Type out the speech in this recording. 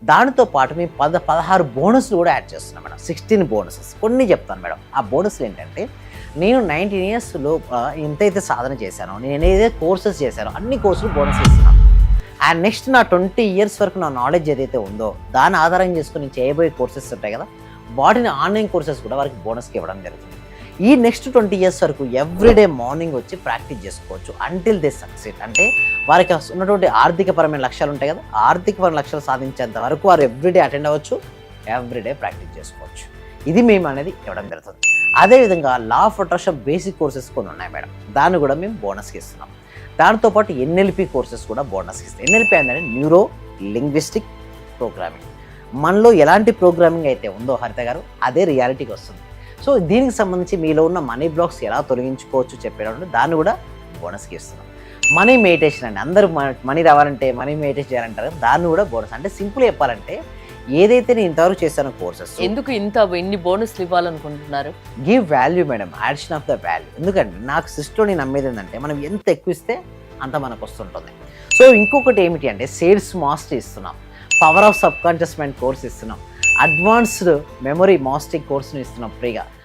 దానితో పాటు మేము 16 బోనస్లు కూడా యాడ్ చేస్తున్నాం మేడం. 16 బోనసెస్ కొన్ని చెప్తాను మేడం. ఆ బోనస్లు ఏంటంటే, నేను 19 ఇయర్స్లో ఎంతైతే సాధన చేశానో, నేను ఏదైతే కోర్సెస్ చేశానో అన్ని కోర్సులు బోనస్ ఇస్తున్నాను. అండ్ నెక్స్ట్ నా 20 ఇయర్స్ వరకు నా నాలెడ్జ్ ఏదైతే ఉందో దాన్ని ఆధారం చేసుకుని నేను చేయబోయే కోర్సెస్ ఉంటాయి కదా, వాటిని ఆన్లైన్ కోర్సెస్ కూడా వారికి బోనస్కి ఇవ్వడం జరుగుతుంది. ఈ నెక్స్ట్ 20 ఇయర్స్ వరకు ఎవ్రీడే మార్నింగ్ వచ్చి ప్రాక్టీస్ చేసుకోవచ్చు అంటిల్ దే సక్సీడ్. అంటే వారికి ఉన్నటువంటి ఆర్థికపరమైన లక్ష్యాలు ఉంటాయి కదా, ఆర్థికపరమైన లక్ష్యాలు సాధించేంత వరకు వారు ఎవ్రీడే అటెండ్ అవ్వచ్చు, ఎవ్రీడే ప్రాక్టీస్ చేసుకోవచ్చు. ఇది మేము అనేది ఇవ్వడం జరుగుతుంది. అదేవిధంగా law of attraction basic courses కొన్ని ఉన్నాయి మేడం, దాన్ని కూడా మేము బోనస్కి ఇస్తున్నాం. దాంతోపాటు ఎన్ఎల్పి కోర్సెస్ కూడా బోనస్కి ఇస్తాం. ఎన్ఎల్పి అంటే న్యూరో లింగ్విస్టిక్ ప్రోగ్రామింగ్. మనలో ఎలాంటి ప్రోగ్రామింగ్ అయితే ఉందో హరిత గారు, అదే రియాలిటీకి వస్తుంది. సో దీనికి సంబంధించి మీలో ఉన్న మనీ బ్లాక్స్ ఎలా తొలగించుకోవచ్చు చెప్పేటప్పుడు దాన్ని కూడా బోనస్కి ఇస్తున్నాం. మనీ మెడిటేషన్ అండి, అందరూ మనీ రావాలంటే మనీ మెడిటేషన్ చేయాలంటారు, దాన్ని కూడా బోనస్. అంటే సింపుల్ చెప్పాలంటే, ఏదైతే నేను ఇంతవరకు చేశానో కోర్సెస్, ఎందుకు ఇన్ని బోనస్లు ఇవ్వాలనుకుంటున్నారు? Give value madam, addition of the value. ఎందుకంటే నాకు సిస్టంలో నేను నమ్మేది ఏంటంటే, మనం ఎంత ఎక్కువ ఇస్తే అంత మనకు వస్తుంటుంది. సో ఇంకొకటి ఏమిటి అంటే, సేల్స్ మాస్టరీ ఇస్తున్నాం, power of sub conscious mind course ఇస్తున్నాం, అడ్వాన్స్డ్ మెమరీ మాస్టరింగ్ కోర్సును ఇస్తున్నాం ఫ్రీగా.